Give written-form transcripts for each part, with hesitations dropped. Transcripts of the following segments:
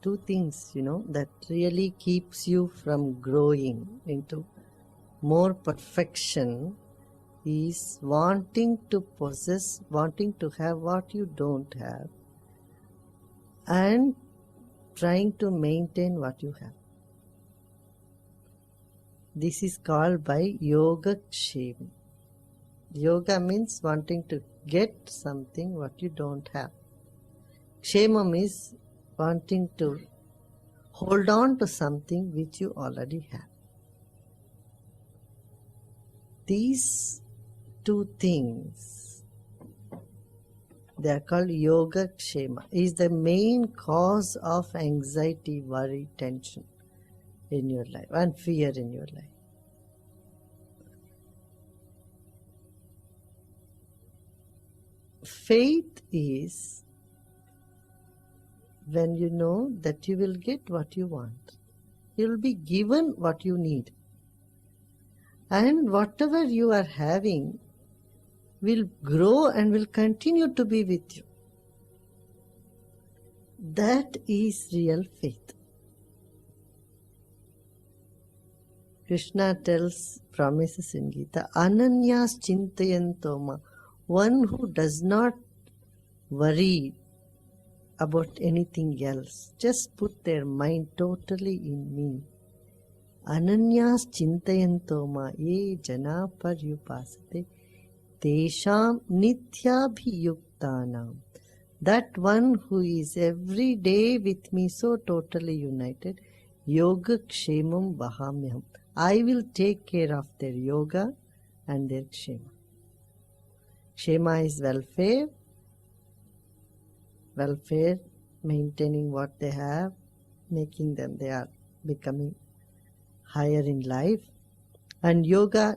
Two things, that really keeps you from growing into more perfection is wanting to possess, wanting to have what you don't have, and trying to maintain what you have. This is called by yoga kshema. Yoga means wanting to get something what you don't have. Kshemam is wanting to hold on to something which you already have. These two things, they are called yoga kshema, is the main cause of anxiety, worry, tension in your life and fear in your life. Faith is when you know that you will get what you want. You will be given what you need. And whatever you are having will grow and will continue to be with you. That is real faith. Krishna promises in Gita, Ananyas chintayantoma, one who does not worry about anything else, just put their mind totally in me. Ananyas chintayantoma ye jana paryupasate tesham nityabhiyuktanam. That one who is every day with me so totally united, yoga kshemam vahamyam. I will take care of their yoga and their kshema. Kshema is welfare, maintaining what they have, making them, they are becoming higher in life, and yoga,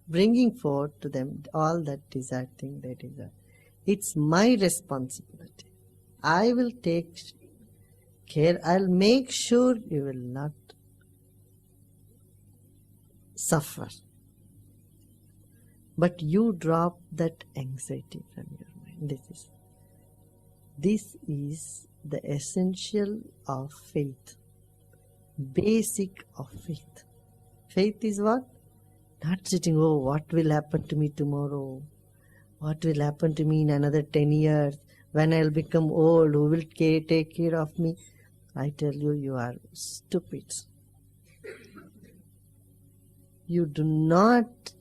bringing forth to them all that desired thing they desire. It's my responsibility. I will take care. I'll make sure you will not suffer. But you drop that anxiety from your mind. This is the essential of faith. Basic of faith. Faith is what? Not sitting, oh, what will happen to me tomorrow? What will happen to me in another 10 years? When I'll become old, who will take care of me? I tell you, you are stupid. You do not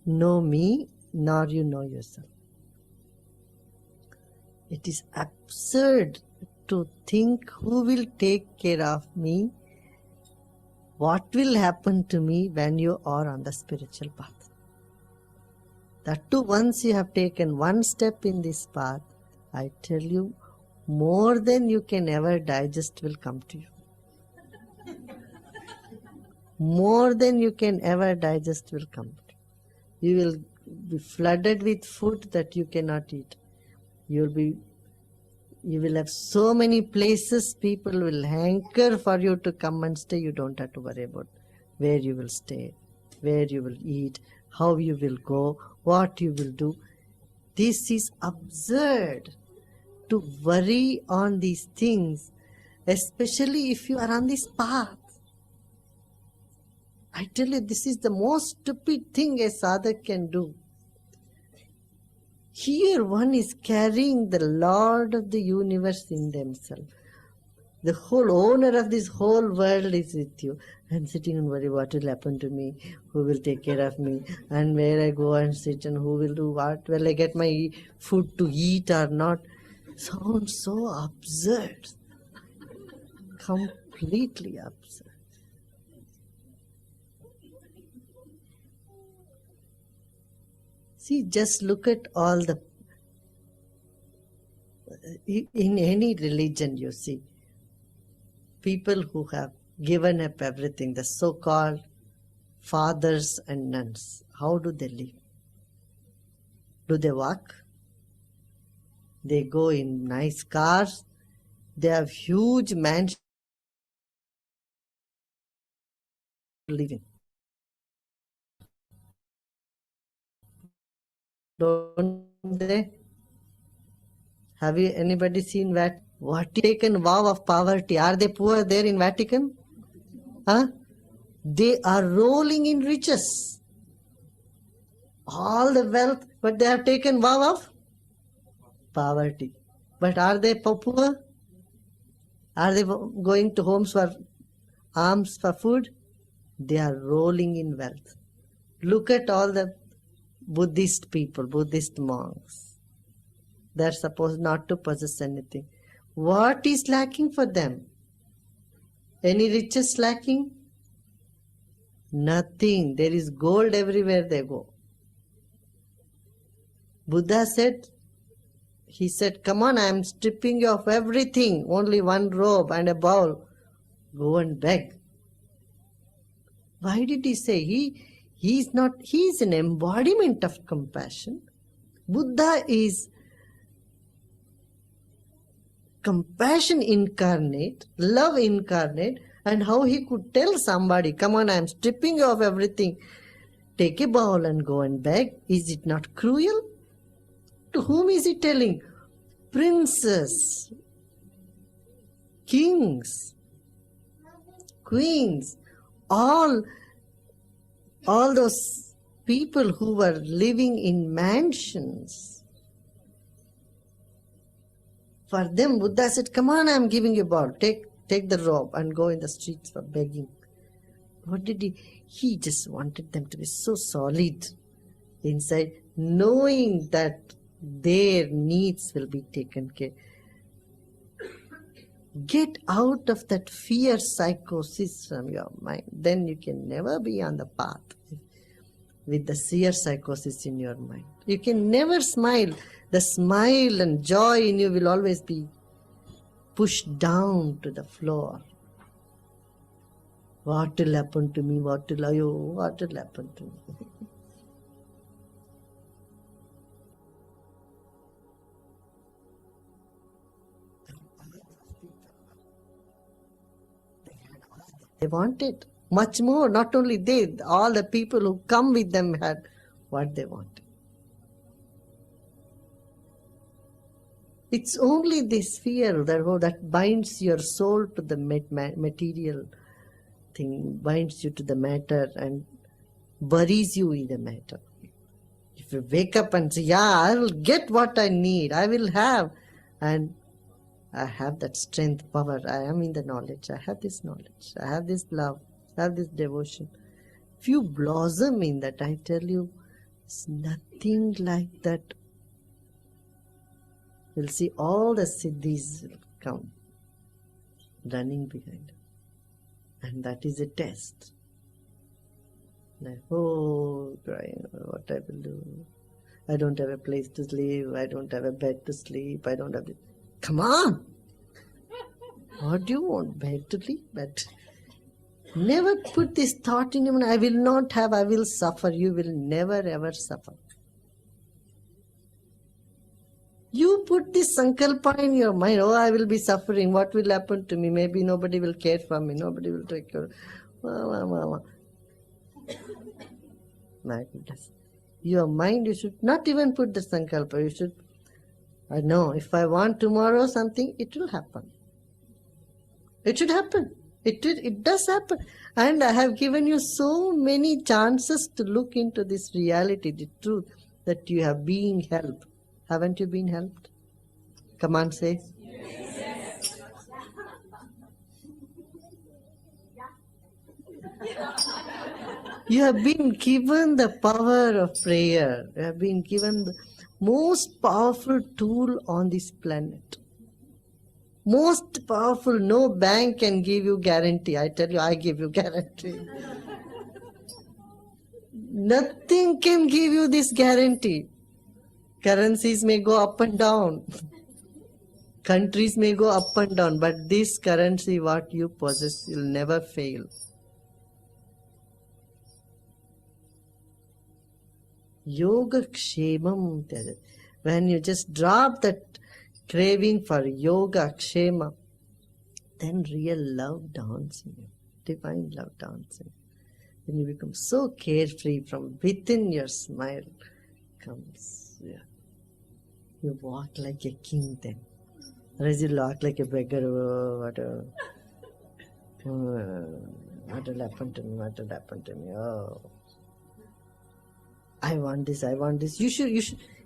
know me, nor you know yourself. It is absurd to think who will take care of me, what will happen to me when you are on the spiritual path. That too, once you have taken one step in this path, I tell you, more than you can ever digest will come to you. More than you can ever digest will come to you. You will be flooded with food that you cannot eat. You will have so many places, people will hanker for you to come and stay. You don't have to worry about where you will stay, where you will eat, how you will go, what you will do. This is absurd to worry on these things, especially if you are on this path. I tell you, this is the most stupid thing a sadhak can do. Here one is carrying the Lord of the universe in themselves. The whole owner of this whole world is with you. I'm sitting and worry what will happen to me, who will take care of me, and where I go and sit and who will do what, will I get my food to eat or not. Sounds so absurd. Completely absurd. See, just look at all the, in any religion you see, people who have given up everything, the so-called fathers and nuns, how do they live? Do they walk? They go in nice cars, they have huge mansions. living. Don't they? Have you anybody seen what taken vow of poverty? Are they poor there in Vatican? Huh? They are rolling in riches. All the wealth, but they have taken vow of poverty. But are they poor? Are they going to homes for alms for food? They are rolling in wealth. Look at all the Buddhist people, Buddhist monks. They're supposed not to possess anything. What is lacking for them? Any riches lacking? Nothing. There is gold everywhere they go. Buddha said, he said, come on, I am stripping you of everything, only one robe and a bowl. Go and beg. Why did he say? He is an embodiment of compassion. Buddha is compassion incarnate, love incarnate, and how he could tell somebody, come on, I am stripping you of everything. Take a bowl and go and beg. Is it not cruel? To whom is he telling? Princes, kings, queens, all those people who were living in mansions. For them, Buddha said, come on, I am giving you a bowl. Take the robe and go in the streets for begging. What did he? He just wanted them to be so solid inside, knowing that their needs will be taken care. Get out of that fear psychosis from your mind. Then you can never be on the path with the fear psychosis in your mind. You can never smile. The smile and joy in you will always be pushed down to the floor. What will happen to me? What will happen to me? They wanted much more. Not only they, all the people who come with them had what they wanted. It's only this fear that binds your soul to the material thing, binds you to the matter and buries you in the matter. If you wake up and say, yeah, I will get what I need, I will have, and I have that strength, power, I am in the knowledge, I have this knowledge, I have this love, I have this devotion. If you blossom in that, I tell you, it's nothing like that. You'll see all the siddhis will come running behind. And that is a test. Like, oh, crying, what I will do. I don't have a place to live, I don't have a bed to sleep, I don't have this. Come on! What do you want? Bed to sleep? Bed. Never put this thought in your mind, I will not have, I will suffer. You will never ever suffer. You put this sankalpa in your mind, oh, I will be suffering, what will happen to me? Maybe nobody will care for me, nobody will take care. My goodness. Your mind, you should not even put the sankalpa. You should, I know, if I want tomorrow something, it will happen. It should happen. It does happen. And I have given you so many chances to look into this reality, the truth, that you have been helped. Haven't you been helped? Come on, say. Yes. You have been given the power of prayer. You have been given the most powerful tool on this planet. Most powerful. No bank can give you guarantee. I tell you, I give you guarantee. Nothing can give you this guarantee. Currencies may go up and down. Countries may go up and down. But this currency, what you possess, will never fail. Yoga kshemam. When you just drop that craving for yoga kshema, then real love dawns in you. Divine love dawns in you. When you become so carefree, from within your smile comes, yeah. You walk like a king then. Otherwise you walk like a beggar, what will happen to me, what will happen to me, oh. I want this, I want this.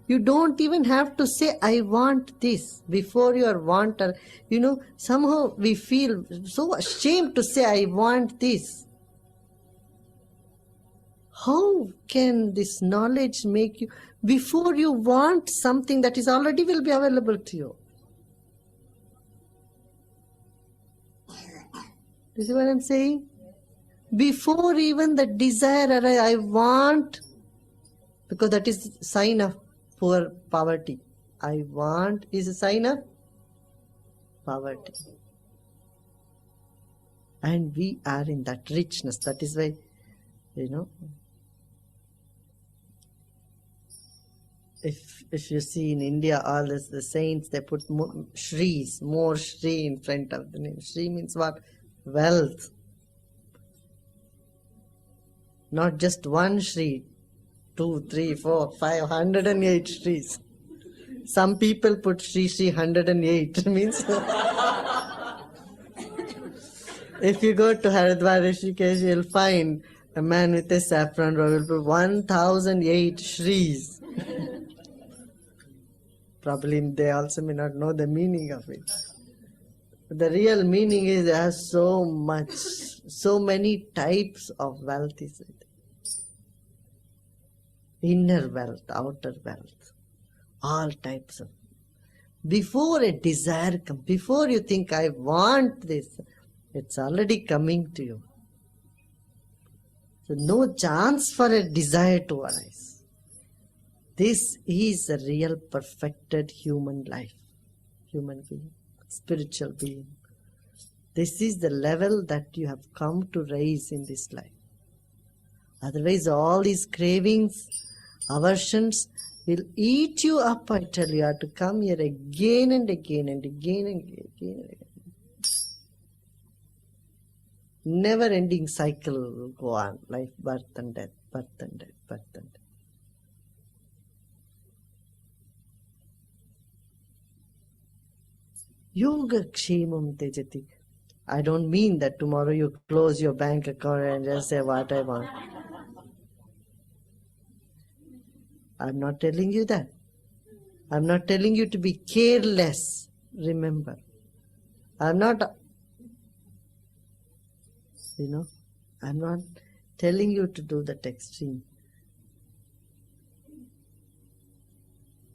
You don't even have to say, I want this, before your want. Or, somehow we feel so ashamed to say, I want this. How can this knowledge make you, before you want something that is already will be available to you? You see what I'm saying? Before even the desire arises, I want, because that is sign of poor poverty. I want is a sign of poverty. And we are in that richness. That is why, if you see in India, all this, the saints, they put more Shri in front of the name. Shri means what? Wealth. Not just one Shri, 2, 3, 4, 508 Shris. Some people put Shri 108. Means if you go to Haridwar, Rishikesh, you'll find a man with a saffron robe will put 1008 Shris. Probably they also may not know the meaning of it. But the real meaning is there are so many types of wealth is it. Inner wealth, outer wealth, all types of. Before a desire comes, before you think I want this, it's already coming to you. So no chance for a desire to arise. This is a real perfected human life, human being, spiritual being. This is the level that you have come to raise in this life. Otherwise all these cravings, aversions will eat you up. I tell you, you have to come here again and again and again and again and again. Never ending cycle will go on. Life, birth and death, birth and death, birth and death. Yoga kshemam tejati. I don't mean that tomorrow you close your bank account and just say what I want. I'm not telling you that. I'm not telling you to be careless. Remember. I'm not telling you to do that extreme.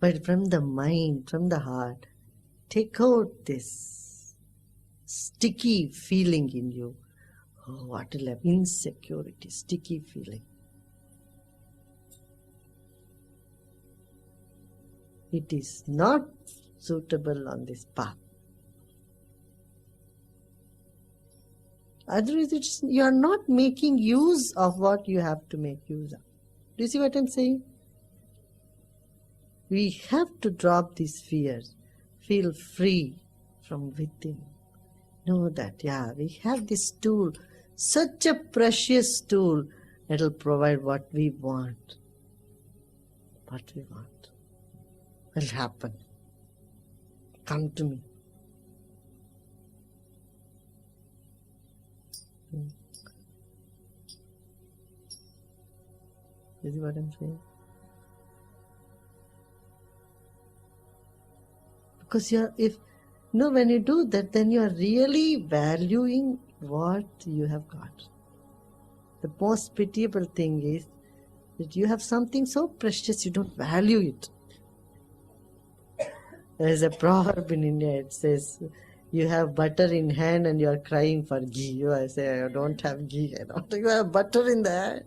But from the mind, from the heart, take out this sticky feeling in you. Oh, what will have insecurity, sticky feeling. It is not suitable on this path. Otherwise, you are not making use of what you have to make use of. Do you see what I'm saying? We have to drop these fears. Feel free from within. Know that, we have this tool, such a precious tool that will provide what we want. What we want will happen. Come to me. You see what I'm saying? Because when you do that, then you are really valuing what you have got. The most pitiable thing is that you have something so precious, you don't value it. There is a proverb in India, it says, you have butter in hand and you are crying for ghee. I say, I don't have ghee. I don't think you have butter in the hand.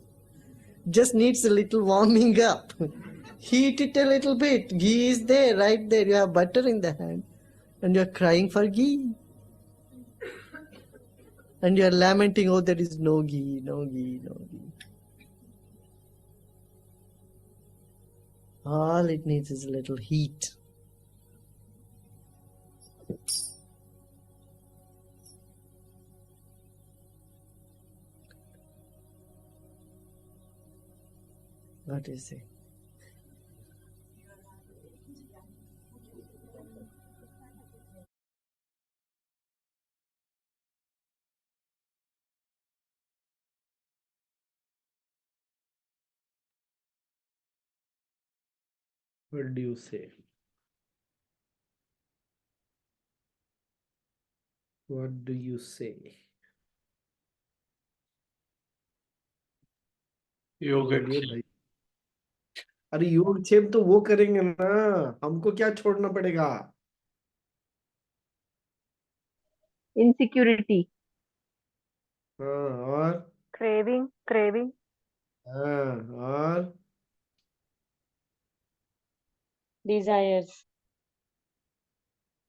Just needs a little warming up. Heat it a little bit. Ghee is there, right there. You have butter in the hand. And you are crying for ghee. And you are lamenting, oh, there is no ghee, no ghee, no ghee. All it needs is a little heat. What do you say? What do you say? What do you say? बोलिए योगक्षेम। भाई। अरे योगक्षेम तो वो करेंगे ना, हमको क्या छोड़ना पड़ेगा? इनसिक्योरिटी, हाँ और क्रेविंग क्रेविंग, हाँ और डिजायर्स,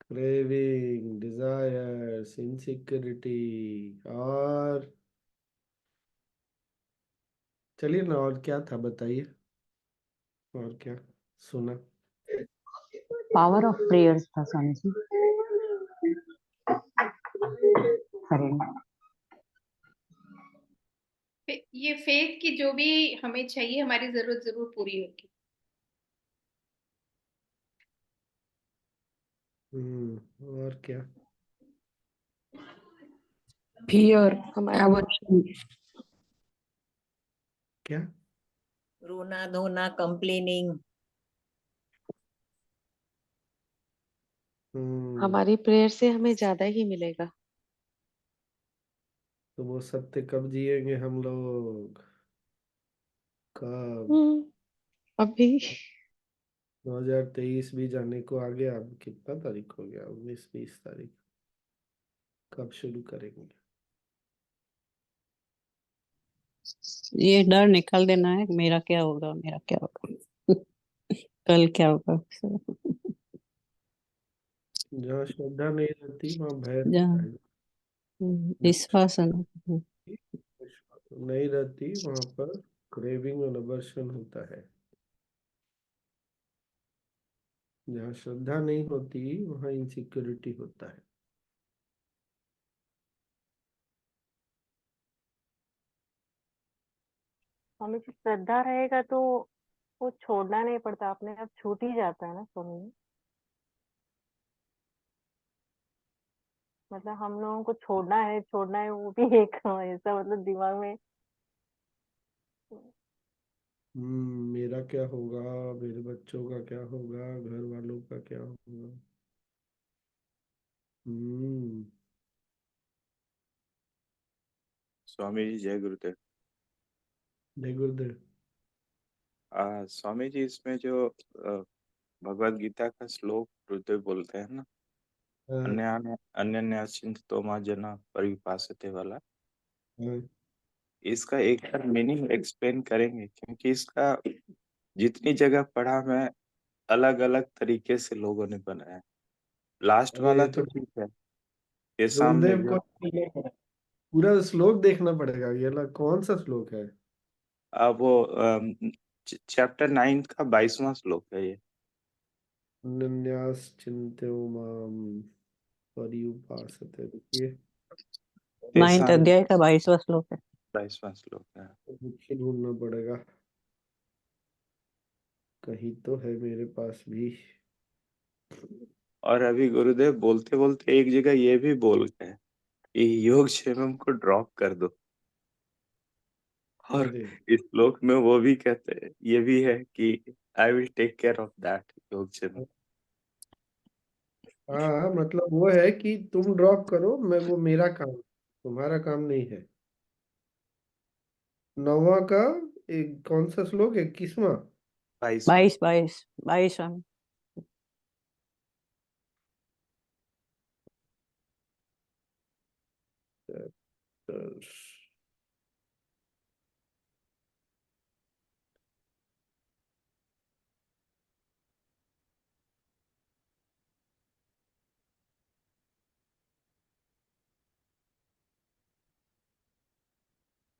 क्रेविंग, डिजायर्स, इनसिक्योरिटी और चलिए ना, और क्या था बताइए, और क्या सुना? पावर ऑफ प्रेयर्स था स्वामी जी। सरेंडर। ये फेथ की जो भी हमें चाहिए, हमारी जरूरत जरूर पूरी होगी। और क्या? फियर, हमारा एवर्शन, क्या? रोना धोना, कंप्लेनिंग। हमारी प्रेयर से हमें ज्यादा ही मिलेगा। तो वो सत्य कब जिएंगे हम लोग? कब? अभी 2023 भी जाने को आ गया, अब कितना तारीख हो गया? 19-20 तारीख। कब शुरू करेंगे? ये डर निकाल देना है, मेरा क्या होगा, मेरा क्या होगा, कल क्या होगा। जहाँ श्रद्धा नहीं रहती वहाँ भय रहता जहाँ है। जहाँ विश्वास है ना। श्रद्धा नहीं रहती वहाँ पर क्रेविंग और अवर्शन होता है। जहाँ श्रद्धा नहीं होती वहाँ इनसिक्योरिटी होता है। हमें जो श्रद्धा रहेगा तो वो छोड़ना नहीं पड़ता, अपने आप छूट ही जाता है ना स्वामी जी। मतलब हम लोगों को छोड़ना है वो भी एक ऐसा मतलब दिमाग में। मेरा क्या होगा, मेरे बच्चों का क्या होगा, घर वालों का क्या होगा? हम्म। स्वामी जी जय गुरुदेव। जय गुरुदेव। स्वामी जी, इसमें जो भगवत गीता का श्लोक गुरुदेव बोलते हैं ना, हाँ, अन्य चिंतो मां जना परिपासते वाला, हाँ। इसका एक बार मीनिंग एक्सप्लेन करेंगे? क्योंकि इसका जितनी जगह पढ़ा मैं, अलग अलग तरीके से लोगों ने बनाया। लास्ट अरे वाला ये तो तो ठीक है, ये सामने गुरुदेव को जो पूरा श्लोक देखना पड़ेगा, ये वाला कौन सा श्लोक है? वो चैप्टर 9 का 22वां श्लोक है ये। अनन्यास चिंत्यो माम पर्युपासते, देखिए। ये 9th सामने अध्याय का 22वां श्लोक है। 22वां श्लोक है। मुझे ढूंढना पड़ेगा, कहीं तो है मेरे पास भी। और अभी गुरुदेव बोलते बोलते एक जगह ये भी बोल गए कि योग क्षेमम को ड्रॉप कर दो। और अरे इस श्लोक में वो भी कहते हैं, ये भी है कि I will take care of that योग क्षेमम। हाँ, मतलब वो है कि तुम ड्रॉप करो, मैं वो मेरा काम, तुम्हारा काम नहीं है। नौवा का एक कौन सा श्लोक? 21वां। 22वां। 22 में।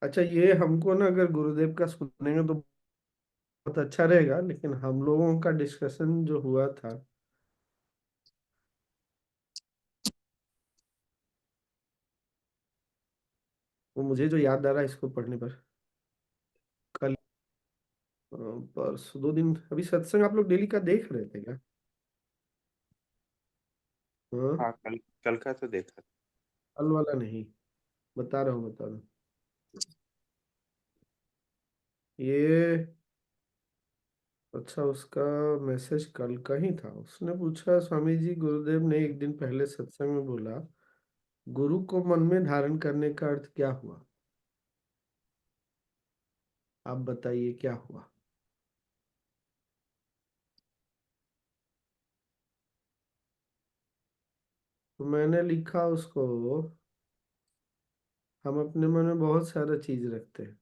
अच्छा, ये हमको ना अगर गुरुदेव का सुनेंगे तो बहुत अच्छा रहेगा, लेकिन हम लोगों का डिस्कशन जो हुआ था, वो मुझे जो याद आ रहा है इसको पढ़ने पर, कल परसों 2 दिन अभी सत्संग आप लोग डेली का देख रहे थे क्या? हाँ, हाँ, कल का तो देखा था। कल वाला नहीं, बता रहा हूँ। ये अच्छा, उसका मैसेज कल का ही था। उसने पूछा, स्वामी जी गुरुदेव ने एक दिन पहले सत्संग में बोला, गुरु को मन में धारण करने का अर्थ क्या हुआ? आप बताइए क्या हुआ? तो मैंने लिखा उसको, हम अपने मन में बहुत सारा चीज रखते हैं।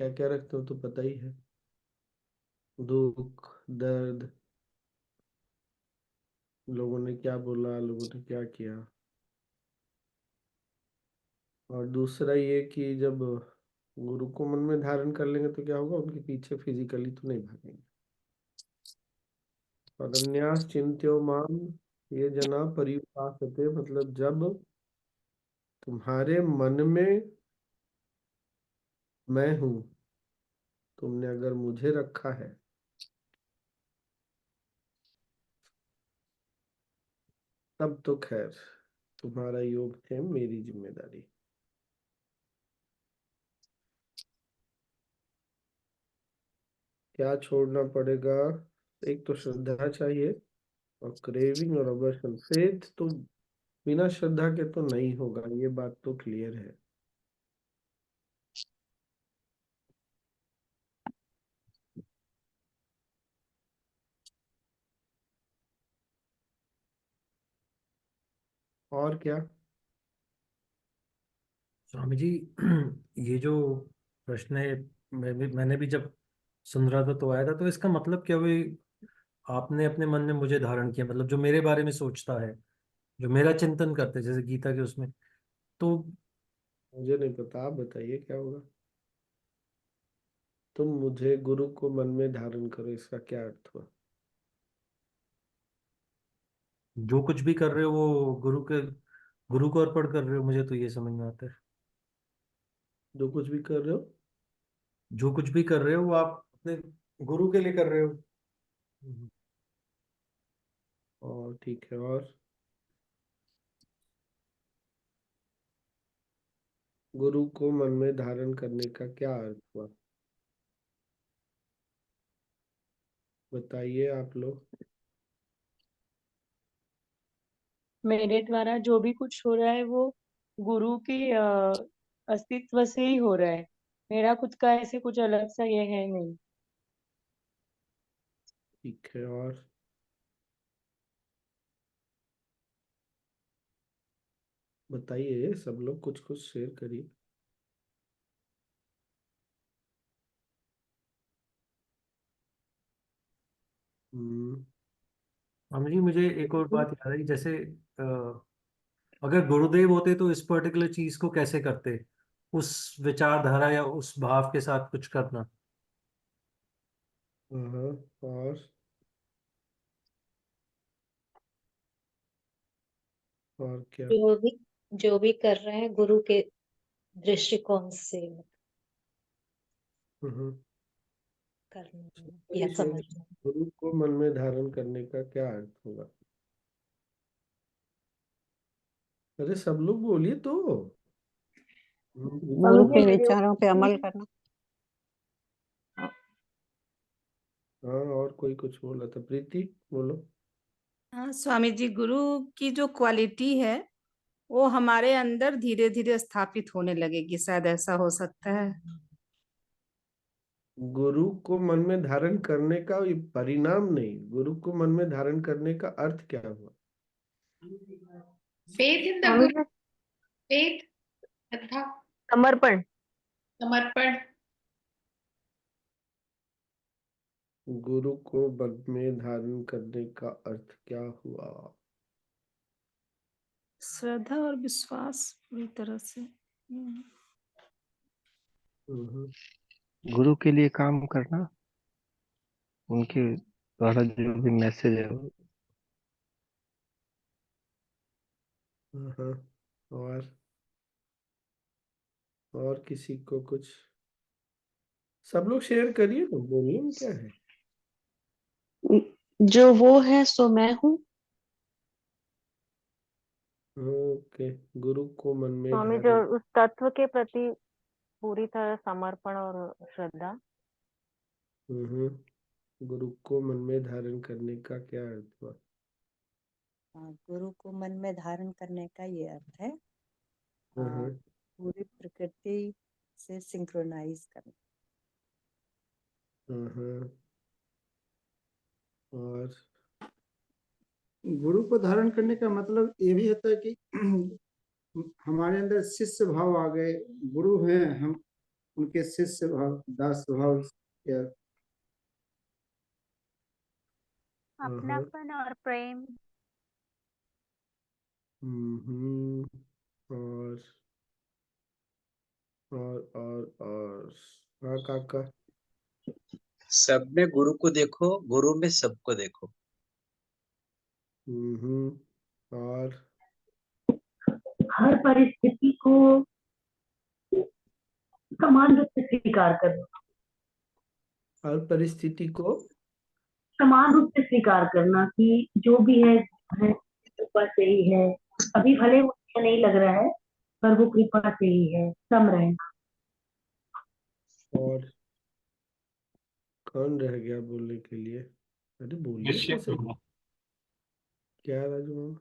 क्या क्या रखते हो तो पता ही है। दुख, दर्द, लोगों ने क्या बोला, लोगों ने क्या किया। और दूसरा ये कि जब गुरु को मन में धारण कर लेंगे तो क्या होगा, उनके पीछे फिजिकली तो नहीं भागेंगे। अदन्यास चिंत्यो माम ये जना पर्युपासते, मतलब जब तुम्हारे मन में मैं हूं, तुमने अगर मुझे रखा है, तब तो खैर तुम्हारा योग है मेरी जिम्मेदारी। क्या छोड़ना पड़ेगा? एक तो श्रद्धा चाहिए, और क्रेविंग और अवर्शन। फेथ तो बिना श्रद्धा के तो नहीं होगा, ये बात तो क्लियर है। और क्या? स्वामी जी ये जो प्रश्न है, मैंने भी जब सुन रहा था तो आया था, तो इसका मतलब क्या हुई? आपने अपने मन में मुझे धारण किया, मतलब जो मेरे बारे में सोचता है, जो मेरा चिंतन करते हैं, जैसे गीता के उसमें, तो मुझे नहीं पता, आप बताइए क्या होगा। तुम मुझे गुरु को मन में धारण करो, इसका क्या अर्थ हुआ? जो कुछ भी कर रहे हो वो गुरु को अर्पण कर रहे हो, मुझे तो ये समझ में आता है। जो कुछ भी कर रहे हो, जो कुछ भी कर रहे हो वो आप अपने गुरु के लिए कर रहे हो। और ठीक है। और गुरु को मन में धारण करने का क्या अर्थ हुआ, बताइए आप लोग। मेरे द्वारा जो भी कुछ हो रहा है वो गुरु के अस्तित्व से ही हो रहा है। मेरा खुद का ऐसे कुछ अलग सा ये है नहीं। ठीक है। और बताइए, सब लोग कुछ कुछ शेयर करिए। हम्म। स्वामी जी मुझे एक और बात याद आई, जैसे अ, अगर गुरुदेव होते तो इस पर्टिकुलर चीज को कैसे करते, उस विचारधारा या उस भाव के साथ कुछ करना। हाँ। और क्या? जो भी कर रहे हैं गुरु के दृष्टिकोण से हम्म। करना कोई या शेयर, समझना। गुरु को मन में धारण करने का क्या अर्थ होगा? अरे सब लोग बोलिए तो। गुरु स्वामी के जी विचारों पे अमल करना। हाँ, और कोई कुछ बोला था? प्रीति बोलो। हाँ स्वामी जी, गुरु की जो क्वालिटी है वो हमारे अंदर धीरे धीरे स्थापित होने लगेगी, शायद ऐसा हो सकता है। गुरु को मन में धारण करने का ये परिणाम नहीं, गुरु को मन में धारण करने का अर्थ क्या हुआ? Faith in the Swami Guru, ji faith, श्रद्धा, समर्पण। समर्पण। गुरु को मन में धारण करने का अर्थ क्या हुआ? श्रद्धा और विश्वास पूरी तरह से। हम्म। गुरु के लिए काम करना, उनके द्वारा जो भी मैसेज है वो। हाँ। और और किसी को कुछ? सब लोग शेयर करिए तो बोलिए में क्या है। जो वो है सो मैं हूँ। ओके, गुरु को मन में स्वामी जी, धारण। और उस तत्व के प्रति पूरी तरह समर्पण और श्रद्धा। गुरु को मन में धारण करने का क्या अर्थ हुआ? गुरु को मन में धारण करने का ये अर्थ है हम्म पूरी प्रकृति से सिंक्रोनाइज करना। हम्म, और गुरु को धारण करने का मतलब ये भी होता है कि हमारे अंदर शिष्य भाव आ गए, गुरु हैं हम उनके शिष्य भाव, दास भाव या अपनापन और प्रेम। और और हाँ काका। सब में गुरु को देखो, गुरु में सबको देखो। और हर परिस्थिति को समान रूप से स्वीकार करना। हर परिस्थिति को समान रूप से स्वीकार करना कि जो भी है कृपा से ही है। अभी भले मुझे नहीं लग रहा है पर वो कृपा से ही है, सम रहना। और कौन रह गया बोलने के लिए? अरे बोलिए तो निश्चित सही। होना। क्या राजू मामा?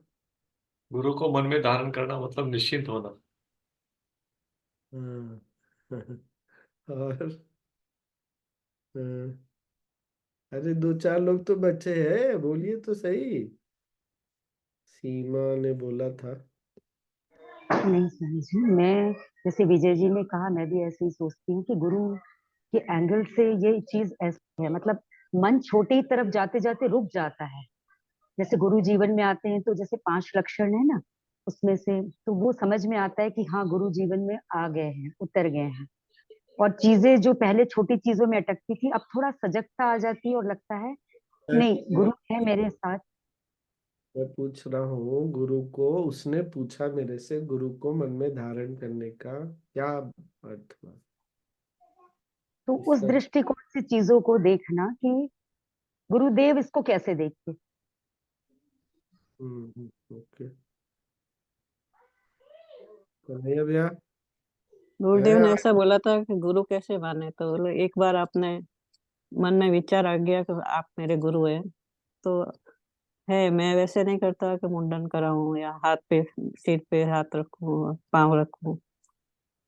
गुरु को मन में धारण करना मतलब निश्चिंत होना। हाँ और हाँ, अरे दो चार लोग तो बच्चे हैं, बोलिए तो सही। सीमा ने बोला था। नहीं स्वामी जी, मैं जैसे विजय जी ने कहा, मैं भी ऐसे ही सोचती हूँ कि गुरु के एंगल से ये चीज ऐसी है, मतलब मन छोटे ही तरफ जाते जाते रुक जाता है। जैसे गुरु जीवन में आते हैं तो जैसे 5 लक्षण है ना, उसमें से तो वो समझ में आता है कि हाँ गुरु जीवन में आ गए हैं, उतर गए हैं। और चीजें जो पहले छोटी चीजों में अटकती थी, अब थोड़ा सजगता आ जाती है और लगता है नहीं गुरु है मेरे साथ। मैं पूछ रहा हूँ गुरु को, उसने पूछा मेरे से गुरु को मन में धारण करने का क्या अर्थ हुआ? तो उस इसका दृष्टिकोण से चीजों को देखना कि गुरुदेव इसको कैसे देखते। ओके। कन्हैया भैया गुरुदेव ने है। ऐसा बोला था कि गुरु कैसे माने, तो बोले एक बार आपने मन में विचार आ गया कि आप मेरे गुरु हैं, तो है मैं वैसे नहीं करता कि मुंडन कराऊं या हाथ पे सिर पे हाथ रखूं पांव रखूं।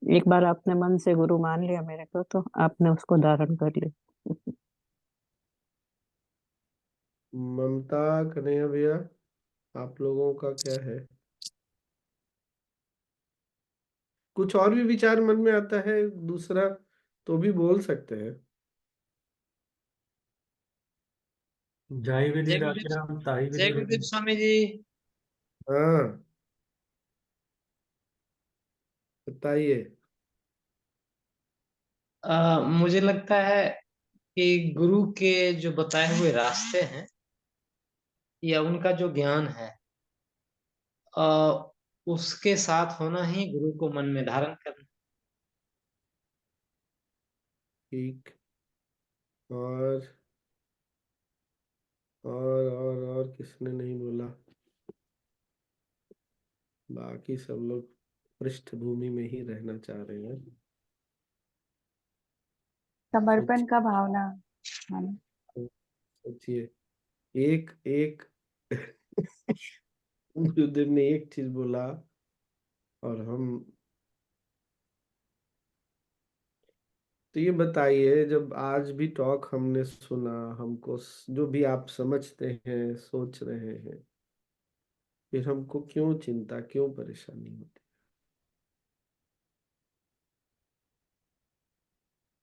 एक बार आपने मन से गुरु मान लिया मेरे को, तो आपने उसको धारण कर लिया। ममता, कन्हैया भैया, आप लोगों का क्या है? कुछ और भी विचार मन में आता है दूसरा तो भी बोल सकते हैं। जाई विधि जय राधे गुरुदेव, राम, ताई जय विधि गुरुदेव राम। स्वामी जी। हाँ बताइए। मुझे लगता है कि गुरु के जो बताए हुए रास्ते हैं या उनका जो ज्ञान है, उसके साथ होना ही गुरु को मन में धारण करना। ठीक। और और किसने नहीं बोला? बाकी सब लोग पृष्ठभूमि में ही रहना चाह रहे हैं। समर्पण का भावना मानो। सोचिए, एक एक गुरुदेव ने एक चीज बोला और हम, तो ये बताइए जब आज भी टॉक हमने सुना, हमको जो भी आप समझते हैं सोच रहे हैं, फिर हमको क्यों चिंता, क्यों परेशानी होती?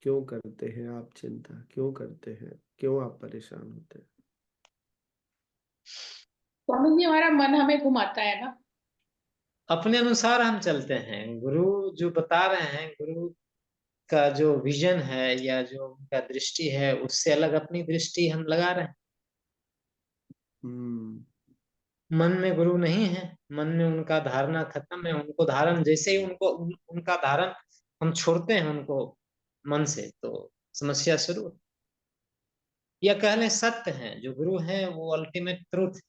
क्यों करते हैं आप चिंता, क्यों करते हैं, क्यों आप परेशान होते हैं? स्वामी जी, हमारा मन हमें घुमाता है ना। अपने अनुसार हम चलते हैं। गुरु जो बता रहे हैं, गुरु का जो विजन है या जो उनका दृष्टि है, उससे अलग अपनी दृष्टि हम लगा रहे हैं। मन में गुरु नहीं है, मन में उनका धारणा खत्म है। उनको धारण जैसे ही उनका धारण हम छोड़ते हैं उनको मन से, तो समस्या शुरू होती। या कह लें सत्य है, जो गुरु है वो अल्टीमेट ट्रूथ,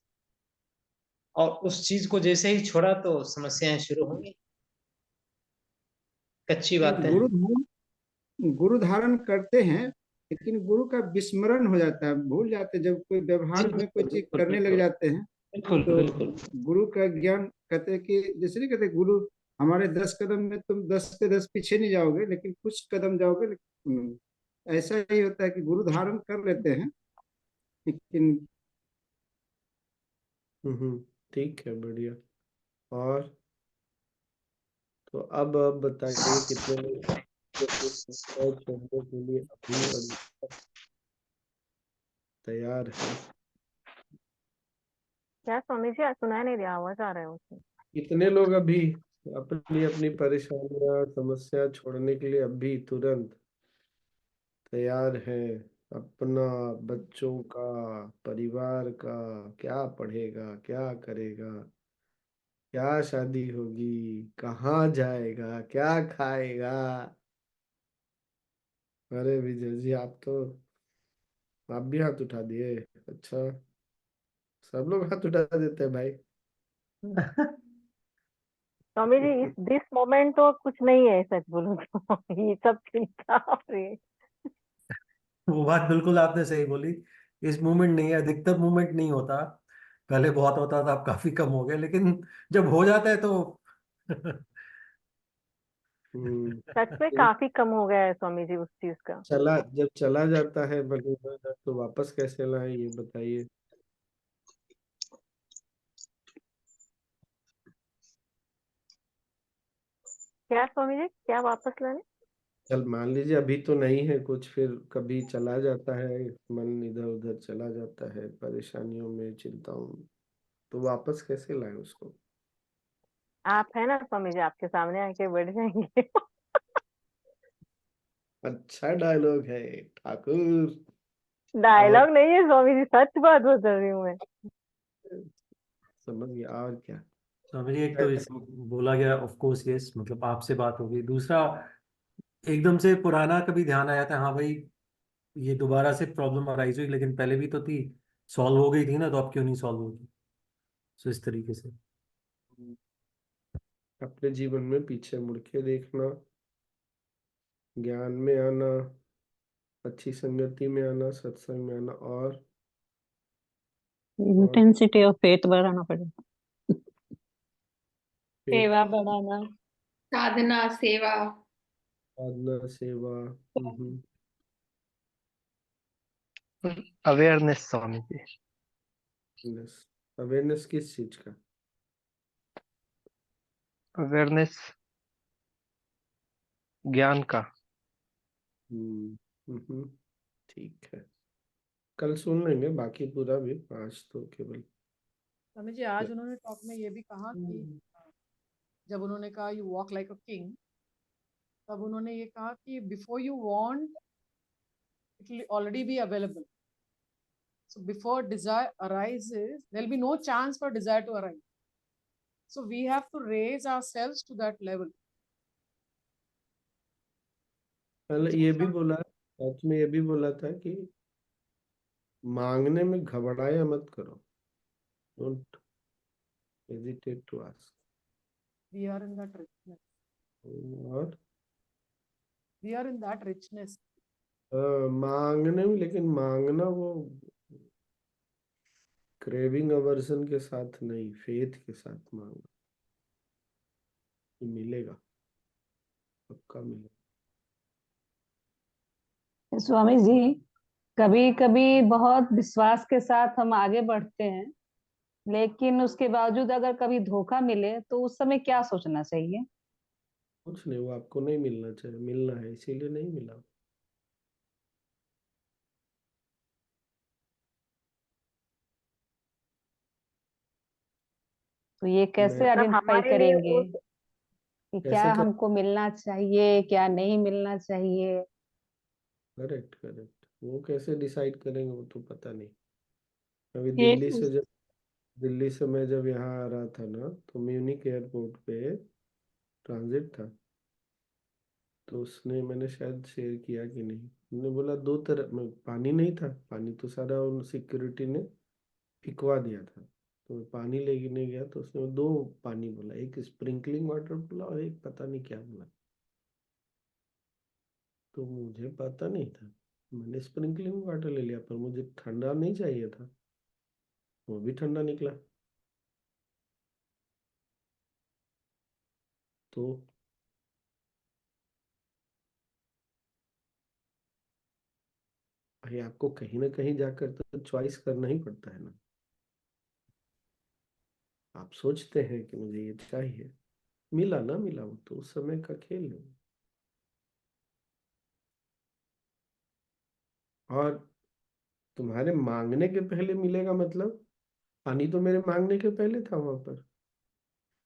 और उस चीज को जैसे ही छोड़ा तो समस्याएं शुरू होंगी, कच्ची बातें हैं। गुरु धारण करते हैं, लेकिन गुरु का विस्मरण हो जाता है, भूल जाते हैं। जब कोई व्यवहार में कोई चीज बिल्कुल करने लग बिल्कुल जाते हैं बिल्कुल तो बिल्कुल गुरु का ज्ञान, कहते हैं कि जैसे नहीं कहते गुरु हमारे 10 कदम में तुम 10 के 10 पीछे नहीं जाओगे, लेकिन कुछ कदम जाओगे। लेकिन ऐसा ही होता है कि गुरु धारण कर लेते हैं, लेकिन ठीक है, बढ़िया। और तो अब बताइए कितने लोग अपनी संस्था छोड़ने के लिए अभी और तैयार हैं? क्या स्वामी जी, सुनाई नहीं दिया, आवाज आ रहा है उसमें। कितने लोग अभी अपनी अपनी परेशानियां समस्या छोड़ने के लिए अभी तुरंत तैयार हैं? अपना, बच्चों का, परिवार का, क्या पढ़ेगा, क्या करेगा, क्या शादी होगी, कहाँ जाएगा, क्या खाएगा? अरे विजय जी, आप भी हाथ उठा दिए। अच्छा, सब लोग हाथ उठा देते हैं भाई। स्वामी जी, इस दिस मोमेंट तो कुछ नहीं है, सच बोलो तो ये सब चिंता और ये वो बात बिल्कुल आपने सही बोली। इस मूवमेंट नहीं है, अधिकतर मूवमेंट नहीं होता। पहले बहुत होता था, अब काफी कम हो गया, लेकिन जब हो जाता है तो सच में जब काफी कम हो गया है स्वामी जी उस चीज का। जब चला जाता है भले इधर, तो वापस कैसे लाएं, ये बताइए। क्या स्वामी जी, क्या वापस लाने? चल मान लीजिए अभी तो नहीं है कुछ, फिर कभी चला जाता है, मन इधर उधर चला जाता है परेशानियों में, चिंताओं में, तो वापस कैसे लाएं उसको? आप है ना स्वामी जी, आपके सामने आके बैठ जाएंगे। अच्छा डायलॉग है ठाकुर। और डायलॉग नहीं है स्वामी जी, सच बात बता रही हूँ मैं। समझ गया, और क्या? स्वामी जी, एक तो इस बोला गया, ऑफ कोर्स यस, मतलब आपसे बात होगी। दूसरा, एकदम से पुराना कभी ध्यान आया था, हाँ भाई ये दोबारा से प्रॉब्लम अराइज हुई, लेकिन पहले भी तो थी, सॉल्व हो गई थी ना, तो अब क्यों नहीं सॉल्व होगी? सो इस तरीके से अपने जीवन में पीछे मुड़ के देखना, ज्ञान में आना, अच्छी संगति में आना, सत्संग में आना, और इंटेंसिटी ऑफ फेथ बढ़ाना पड़ेगा। फिर सेवा बढ़ाना। साधना, सेवा। साधना, सेवा। अवेयरनेस स्वामी जी। अवेयरनेस किस चीज का? अवेयरनेस ज्ञान का। ठीक है, कल सुन लेंगे बाकी पूरा भी, आज तो केवल। स्वामी जी, आज उन्होंने टॉक में ये भी कहा कि जब उन्होंने कहा you walk like a king, तब उन्होंने ये कहा कि before you want it will already be available. So before desire arises, there will be no chance for desire to arise. So we have to raise ourselves to that level. पहले ये भी बोला, साथ में ये भी बोला था कि मांगने में घबराया मत करो, don't hesitate to ask. We are in that richness. और We are in that richness. मांगने में, लेकिन मांगना वो क्रेविंग अवर्जन के साथ नहीं, फेथ के साथ मांगना, ये मिलेगा, पक्का मिलेगा। स्वामी जी, कभी कभी बहुत विश्वास के साथ हम आगे बढ़ते हैं, लेकिन उसके बावजूद अगर कभी धोखा मिले तो उस समय क्या सोचना चाहिए? कुछ नहीं, वो आपको नहीं मिलना चाहिए, मिलना है इसीलिए नहीं मिला। तो ये कैसे मैं आइडेंटिफाई हमारे लिए करेंगे उस कि क्या कैसे कर, हमको मिलना चाहिए, क्या नहीं मिलना चाहिए? करेक्ट करेक्ट, वो कैसे डिसाइड करेंगे वो तो पता नहीं। अभी ये दिल्ली से मैं जब यहाँ आ रहा था ना, तो म्यूनिक एयरपोर्ट पे ट्रांजिट था, तो उसने, मैंने शायद शेयर किया कि नहीं, मैंने बोला दो तरह में पानी नहीं था, पानी तो सारा उन सिक्योरिटी ने फिकवा दिया था, तो मैं पानी लेने गया तो उसने दो पानी बोला, एक स्प्रिंकलिंग वाटर बोला और एक पता नहीं क्या बोला। तो मुझे पता नहीं था, मैंने स्प्रिंकलिंग वाटर ले लिया, पर मुझे ठंडा नहीं चाहिए था, वो भी ठंडा निकला। तो भाई आपको कहीं ना कहीं जाकर तो चॉइस करना ही पड़ता है ना। आप सोचते हैं कि मुझे ये चाहिए, मिला ना मिला वो तो उस समय का खेल है। और तुम्हारे मांगने के पहले मिलेगा मतलब, पानी तो मेरे मांगने के पहले था वहां पर,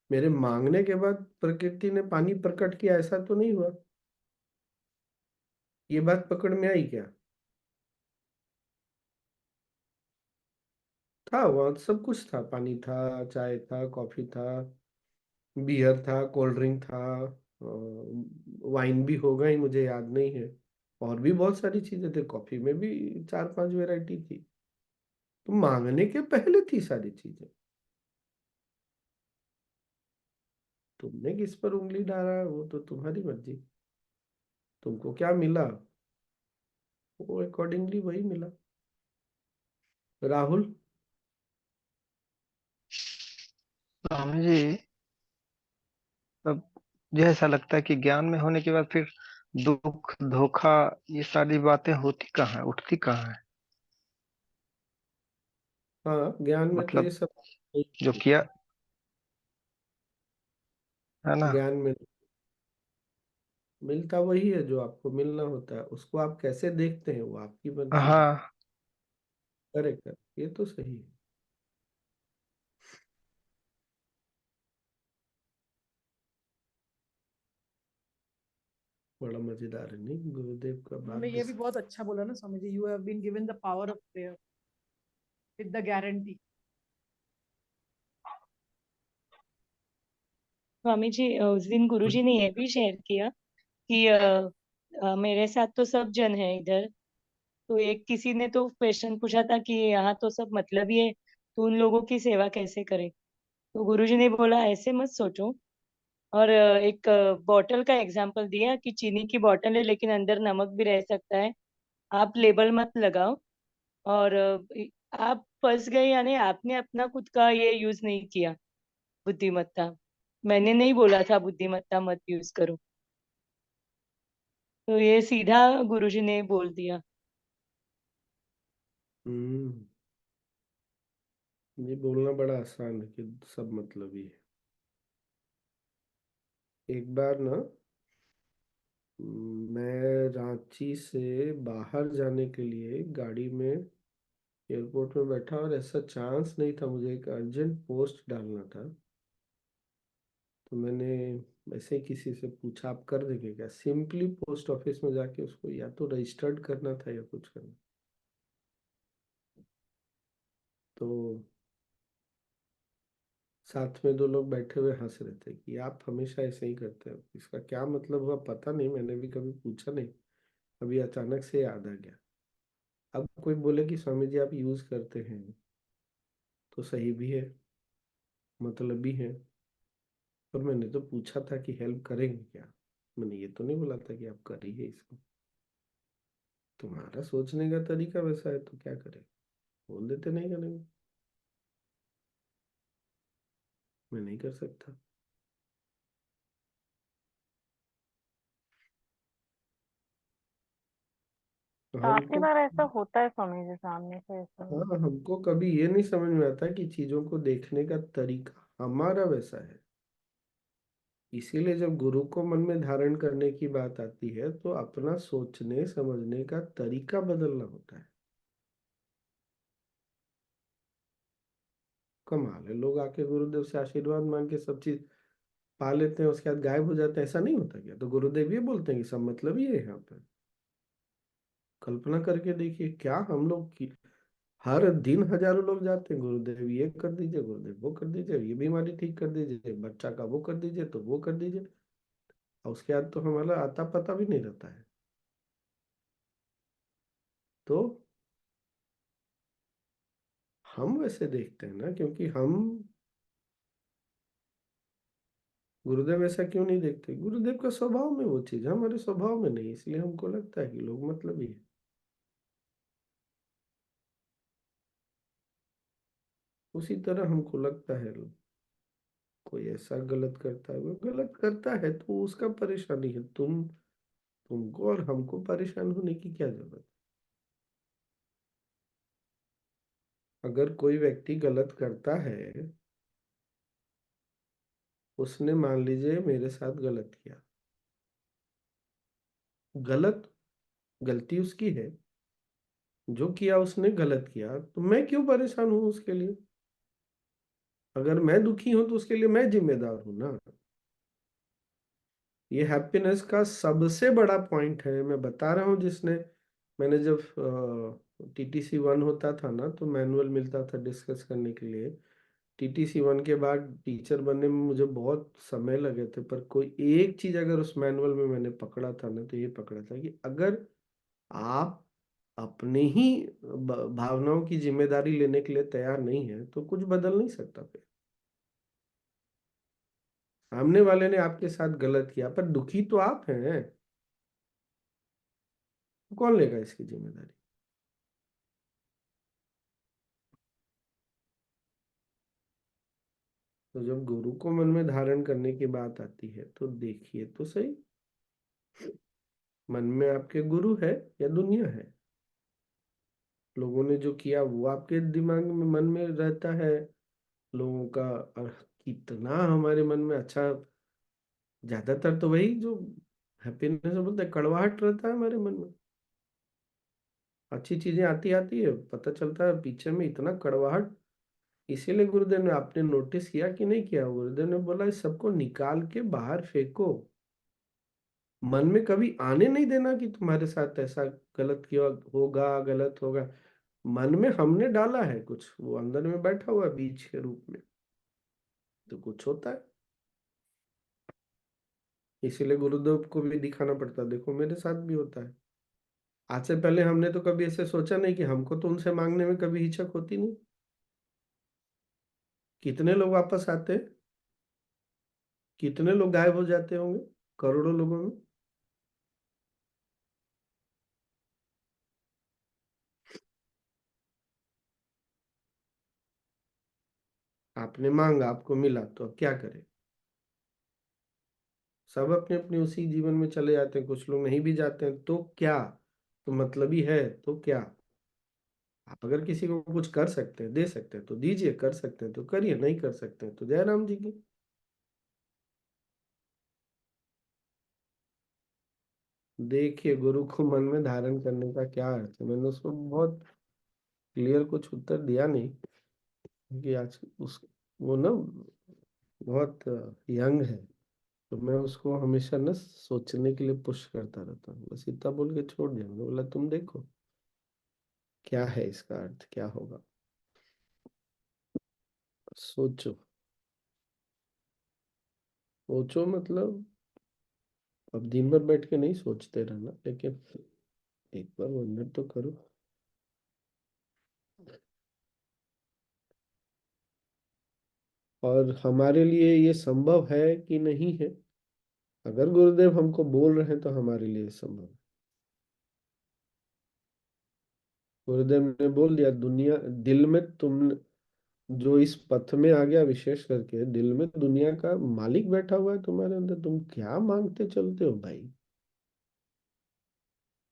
मेरे मांगने के बाद प्रकृति ने पानी प्रकट किया, ऐसा तो नहीं हुआ। ये बात पकड़ में आई क्या? था वहां सब कुछ था, पानी था, चाय था, कॉफी था, बियर था, कोल्ड ड्रिंक था, वाइन भी होगा ही, मुझे याद नहीं है, और भी बहुत सारी चीजें थे, कॉफी में भी 4-5 वैरायटी थी। तो मांगने के पहले थी सारी चीजें। तुमने किस पर उंगली डाला वो तो तुम्हारी मर्जी, तुमको क्या मिला वो अकॉर्डिंगली वही मिला। राहुल। स्वामी जी, अब मुझे ऐसा लगता है कि ज्ञान में होने के बाद फिर दुख धोखा ये सारी बातें होती कहाँ है, उठती कहाँ है? हाँ, ज्ञान में तो ये मतलब सब जो किया है ना। ज्ञान में मिलता वही है जो आपको मिलना होता है, उसको आप कैसे देखते हैं वो आपकी मर्जी है। हाँ, करेक्ट, ये तो सही है। बड़ा मजेदार है नहीं, गुरुदेव का बात उन्होंने भी ये भी बहुत अच्छा बोला ना Swami ji, you have been given the power of prayer with the guarantee. Swami ji उस दिन गुरुजी ने ये भी शेयर किया कि मेरे साथ तो सब जन है इधर, तो एक किसी ने तो क्वेश्चन पूछा था कि यहाँ तो सब मतलबी है, तो उन लोगों की सेवा कैसे करें। तो गुरुजी ने बोला ऐसे मत सोचो, और एक बॉटल का एग्जांपल दिया कि चीनी की बॉटल है लेकिन अंदर नमक भी रह सकता है, आप लेबल मत लगाओ। और आप फंस गए, यानी आपने अपना खुद का ये यूज नहीं किया बुद्धिमत्ता। मैंने नहीं बोला था बुद्धिमत्ता मत यूज करो, तो ये सीधा गुरुजी ने बोल दिया। हम्म ये बोलना बड़ा आसान है कि सब मतलब ही है। एक बार ना, मैं रांची से बाहर जाने के लिए गाड़ी में एयरपोर्ट में बैठा, और ऐसा चांस नहीं था, मुझे एक अर्जेंट पोस्ट डालना था। तो मैंने ऐसे ही किसी से पूछा आप कर देंगे क्या, सिंपली पोस्ट ऑफिस में जाके उसको या तो रजिस्टर्ड करना था या कुछ करना। तो साथ में दो लोग बैठे हुए हंस रहे थे कि आप हमेशा ऐसे ही करते हो, इसका क्या मतलब हुआ पता नहीं, मैंने भी कभी पूछा नहीं, अभी अचानक से याद आ गया। अब कोई बोले कि स्वामी जी आप यूज करते हैं, तो सही भी है, मतलब भी है, पर मैंने तो पूछा था कि हेल्प करेंगे क्या, मैंने ये तो नहीं बोला था कि आप करिए इसको। तुम्हारा सोचने का तरीका वैसा है तो क्या करें, बोल देते नहीं करेंगे, मैं नहीं कर सकता। तो काफी हमको, बार ऐसा होता है स्वामी जी, सामने से ऐसा। हाँ, हमको कभी ये नहीं समझ में आता कि चीजों को देखने का तरीका हमारा वैसा है। इसीलिए जब गुरु को मन में धारण करने की बात आती है तो अपना सोचने समझने का तरीका बदलना होता है। कमाल है, लोग आके गुरुदेव से आशीर्वाद मांग के सब चीज पा लेते हैं, उसके बाद गायब हो जाते हैं, ऐसा नहीं होता क्या? तो गुरुदेव ये बोलते हैं कि सब मतलब ये है यहाँ पर। कल्पना करके देखिए, क्या हम लोग की हर दिन हजारों लोग जाते हैं, गुरुदेव ये कर दीजिए, गुरुदेव वो कर दीजिए, ये बीमारी ठीक कर दीजिए, बच्चा का वो कर दीजिए, तो वो कर दीजिए। और उसके बाद तो हमारा आता पता भी नहीं रहता है। तो हम वैसे देखते हैं ना, क्योंकि हम गुरुदेव ऐसा क्यों नहीं देखते? गुरुदेव का स्वभाव में वो चीज है, हमारे स्वभाव में नहीं, इसलिए हमको लगता है कि लोग मतलबी है। उसी तरह हमको लगता है कोई ऐसा गलत करता है, वो गलत करता है तो उसका परेशानी है। तुमको और हमको परेशान होने की क्या जरूरत? अगर कोई व्यक्ति गलत करता है, उसने मान लीजिए मेरे साथ गलत किया, गलती उसकी है, जो किया उसने गलत किया, तो मैं क्यों परेशान हूं उसके लिए? अगर मैं दुखी हूं तो उसके लिए मैं जिम्मेदार हूं ना। ये हैप्पीनेस का सबसे बड़ा पॉइंट है, मैं बता रहा हूँ। मैंने जब TTC 1 होता था ना, तो मैनुअल मिलता था डिस्कस करने के लिए। TTC 1 के बाद टीचर बनने में मुझे बहुत समय लगे थे, पर कोई एक चीज अगर उस मैनुअल में मैंने पकड़ा था ना, तो ये पकड़ा था कि अगर आप अपने ही भावनाओं की जिम्मेदारी लेने के लिए तैयार नहीं है, तो कुछ बदल नहीं सकता। फिर सामने वाले ने आपके साथ गलत किया, पर दुखी तो आप हैं, कौन लेगा इसकी जिम्मेदारी? तो जब गुरु को मन में धारण करने की बात आती है, तो देखिए तो सही, मन में आपके गुरु है या दुनिया है? लोगों ने जो किया वो आपके दिमाग में, मन में रहता है लोगों का। और कितना हमारे मन में अच्छा, ज्यादातर तो वही जो हैप्पीनेस बोलते हैं, कड़वाहट रहता है हमारे मन में। अच्छी चीजें आती आती है, पता चलता है पीछे में इतना कड़वाहट। इसीलिए गुरुदेव ने, आपने नोटिस किया कि नहीं किया, गुरुदेव ने बोला इस सबको निकाल के बाहर फेंको। मन में कभी आने नहीं देना कि तुम्हारे साथ ऐसा गलत किया होगा, गलत होगा। मन में हमने डाला है कुछ, वो अंदर में बैठा हुआ है बीज के रूप में, तो कुछ होता है। इसीलिए गुरुदेव को भी दिखाना पड़ता है, देखो मेरे साथ भी होता है। आज से पहले हमने तो कभी ऐसे सोचा नहीं कि हमको तो उनसे मांगने में कभी हिचक होती नहीं। कितने लोग वापस आते हैं, कितने लोग गायब हो जाते होंगे, करोड़ों लोगों में। आपने मांगा, आपको मिला, तो अब क्या करें? सब अपने अपने उसी जीवन में चले जाते हैं, कुछ लोग नहीं भी जाते हैं, तो क्या? तो मतलब ही है तो क्या? आप अगर किसी को कुछ कर सकते हैं, दे सकते हैं, तो दीजिए, कर सकते हैं तो करिए, नहीं कर सकते हैं तो जय राम जी की। देखिए गुरु को मन में धारण करने का क्या अर्थ है, मैंने उसको बहुत क्लियर कुछ उत्तर दिया नहीं, क्योंकि आज उस वो ना बहुत यंग है, तो मैं उसको हमेशा ना सोचने के लिए पुश करता रहता हूँ। बस इतना बोल के छोड़ दिया, मैंने बोला तुम देखो क्या है इसका अर्थ, क्या होगा, सोचो। सोचो मतलब अब दिन भर बैठ के नहीं सोचते रहना, लेकिन एक बार वंदन तो करो। और हमारे लिए ये संभव है कि नहीं है? अगर गुरुदेव हमको बोल रहे हैं तो हमारे लिए संभव है। गुरुदेव ने बोल दिया, दुनिया दिल में तुम जो इस पथ में आ गया, विशेष करके दिल में दुनिया का मालिक बैठा हुआ है तुम्हारे अंदर, तुम क्या मांगते चलते हो भाई?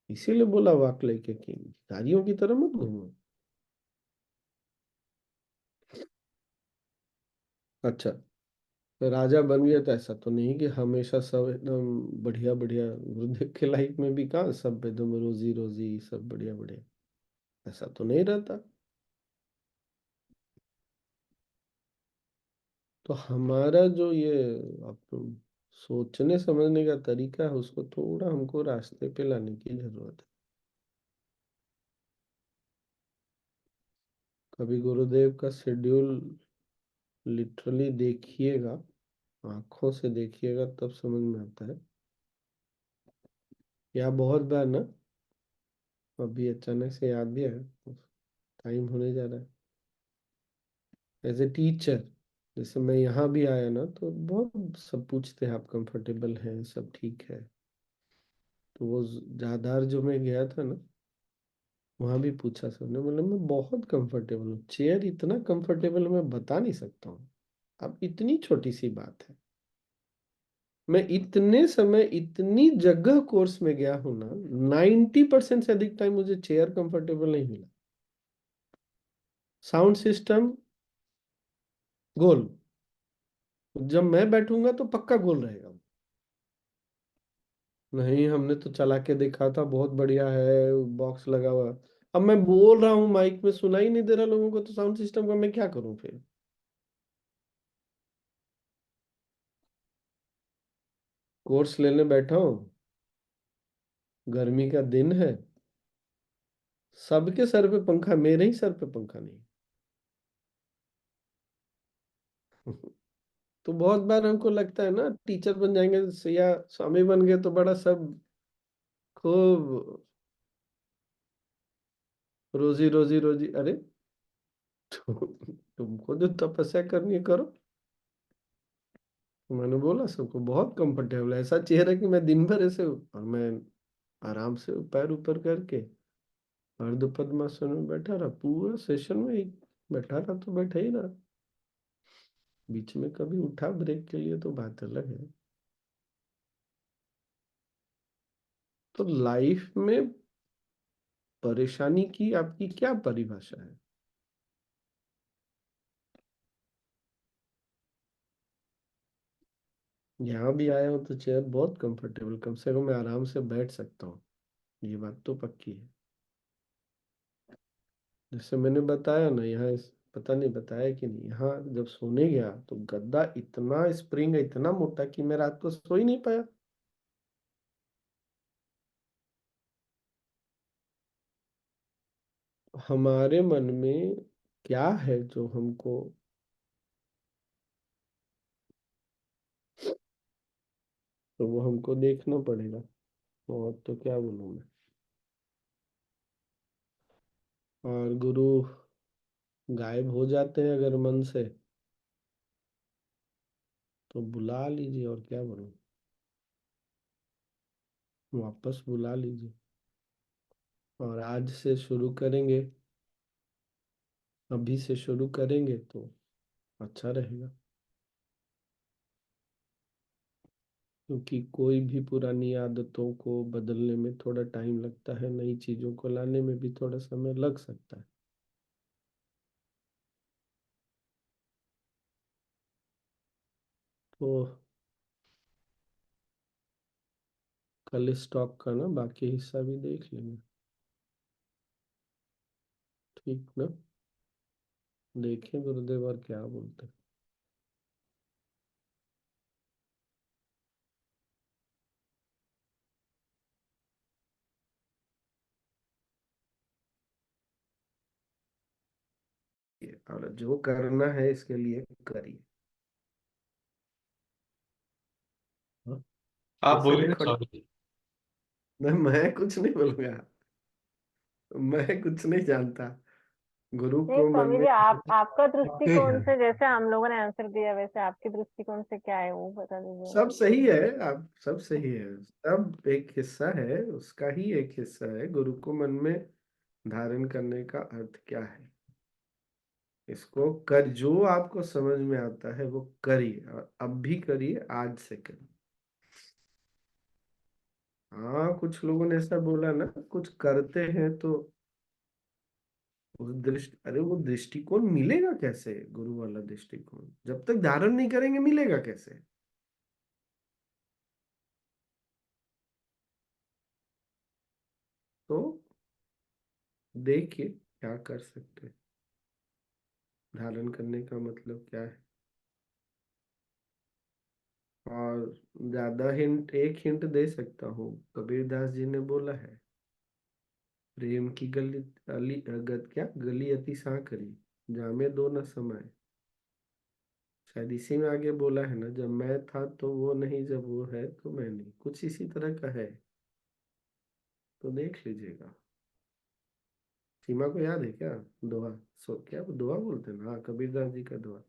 इसीलिए बोला वाक लेके कि भिखारियों की तरह मत घूमो। अच्छा, तो राजा बन गया तो ऐसा तो नहीं कि हमेशा सब एकदम बढ़िया बढ़िया, गुरुदेव के लाइफ में भी कहाँ सब एकदम रोजी रोजी सब बढ़िया बढ़िया, ऐसा तो नहीं रहता। तो हमारा जो ये आप सोचने समझने का तरीका है, उसको थोड़ा हमको रास्ते पे लाने की जरूरत है। कभी गुरुदेव का शेड्यूल लिटरली देखिएगा, आंखों से देखिएगा, तब समझ में आता है या बहुत बार ना, अभी अचानक से याद भी है, टाइम होने जा रहा है। एज ए टीचर, जैसे मैं यहाँ भी आया ना, तो बहुत सब पूछते हैं आप कंफर्टेबल हैं, सब ठीक है। तो वो जादार जो मैं गया था ना, वहां भी पूछा सबने, मतलब मैं बहुत कंफर्टेबल हूँ, चेयर इतना कंफर्टेबल मैं बता नहीं सकता हूँ। अब इतनी छोटी सी बात है, मैं इतने समय इतनी जगह कोर्स में गया हूं ना, 90% से अधिक टाइम मुझे चेयर कंफर्टेबल नहीं मिला। साउंड सिस्टम गोल, जब मैं बैठूंगा तो पक्का गोल रहेगा। नहीं, हमने तो चला के देखा था, बहुत बढ़िया है, बॉक्स लगा हुआ। अब मैं बोल रहा हूँ माइक में, सुनाई नहीं दे रहा लोगों को, तो साउंड सिस्टम का मैं क्या करूं फिर? कोर्स लेने बैठा हूँ, गर्मी का दिन है, सबके सर पे पंखा, मेरे ही सर पे पंखा नहीं। तो बहुत बार हमको लगता है ना, टीचर बन जाएंगे या स्वामी बन गए तो बड़ा सब खूब रोजी रोजी रोजी। अरे तुमको जो तपस्या करनी है करो। मैंने बोला सबको बहुत कंफर्टेबल है, ऐसा चेहरा है कि मैं दिन भर ऐसे, और मैं आराम से पैर ऊपर करके अर्ध पद्मासन में बैठा रहा, पूरा सेशन में ही बैठा रहा, तो बैठा ही रहा। बीच में कभी उठा ब्रेक के लिए तो बात अलग है। तो लाइफ में परेशानी की आपकी क्या परिभाषा है? यहाँ भी आया हूँ तो चेयर बहुत कंफर्टेबल, कम से कम मैं आराम से बैठ सकता हूँ, ये बात तो पक्की है। जैसे मैंने बताया ना, यहाँ पता नहीं बताया कि नहीं, यहाँ जब सोने गया तो गद्दा इतना स्प्रिंग है, इतना मोटा कि मैं रात को सो ही नहीं पाया। हमारे मन में क्या है जो हमको, तो वो हमको देखना पड़ेगा। और तो क्या बोलूं मैं। और गुरु गायब हो जाते हैं अगर मन से, तो बुला लीजिए, और क्या बोलूं, वापस बुला लीजिए। और आज से शुरू करेंगे, अभी से शुरू करेंगे तो अच्छा रहेगा। क्योंकि कोई भी पुरानी आदतों को बदलने में थोड़ा टाइम लगता है, नई चीजों को लाने में भी थोड़ा समय लग सकता है। तो कल स्टॉक का ना बाकी हिस्सा भी देख लेंगे, ठीक ना? देखें गुरुदेव और क्या बोलते हैं। और जो करना है इसके लिए करिए। हाँ? आप जैसे बोलिए ना देखो, स्वामी जी। मैं कुछ नहीं बोलूंगा, मैं कुछ नहीं जानता। गुरु नहीं को मन स्वामी में जी, आप आपका आपके दृष्टिकोण से, जैसे हम लोगों ने आंसर दिया वैसे आपके दृष्टिकोण से क्या है वो बता दीजिए। सब सही है, आप सब सही है, सब एक हिस्सा है, उसका ही एक हिस्सा है। गुरु को मन में धारण करने का अर्थ क्या है, इसको कर, जो आपको समझ में आता है वो करिए, और अब भी करिए, आज से करिए। हाँ, कुछ लोगों ने ऐसा बोला ना, कुछ करते हैं तो उस दृष्टि, अरे वो दृष्टिकोण मिलेगा कैसे? गुरु वाला दृष्टिकोण जब तक धारण नहीं करेंगे मिलेगा कैसे? तो देखिए क्या कर सकते हैं, धारण करने का मतलब क्या है। और ज्यादा हिंट, एक हिंट दे सकता हूँ, कबीरदास जी ने बोला है, प्रेम की गली अली गत क्या गली अति सांकरी, जामे दो न समाए। शायद इसी में आगे बोला है ना, जब मैं था तो वो नहीं, जब वो है तो मैं नहीं, कुछ इसी तरह का है। तो देख लीजिएगा। सीमा को याद है क्या दोहा? क्या वो दोहा बोलते हैं ना? हाँ, कबीरदास जी का दोहा।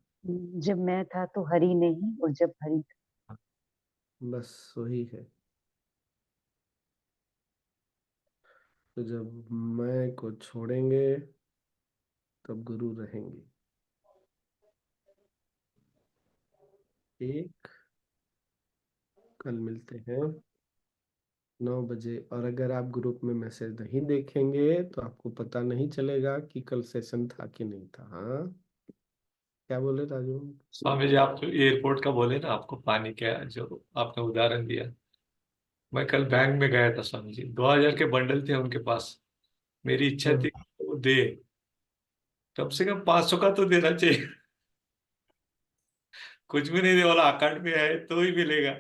जब मैं था तो हरि नहीं, और जब हरि था। बस वही है। तो जब मैं को छोड़ेंगे तब गुरु रहेंगे। एक, कल मिलते हैं 9 बजे। और अगर आप ग्रुप में मैसेज नहीं देखेंगे तो आपको पता नहीं चलेगा कि कल सेशन था कि नहीं था। हाँ, क्या बोले राजू? स्वामी जी, आप जो एयरपोर्ट का बोले ना, आपको पानी का जो आपने उदाहरण दिया, मैं कल बैंक में गया था स्वामी जी, 2000 के बंडल थे उनके पास। मेरी इच्छा थी कि वो दे, कम से कम 500 का तो देना चाहिए। कुछ भी नहीं दे, वाला अकाउंट में है तो ही मिलेगा।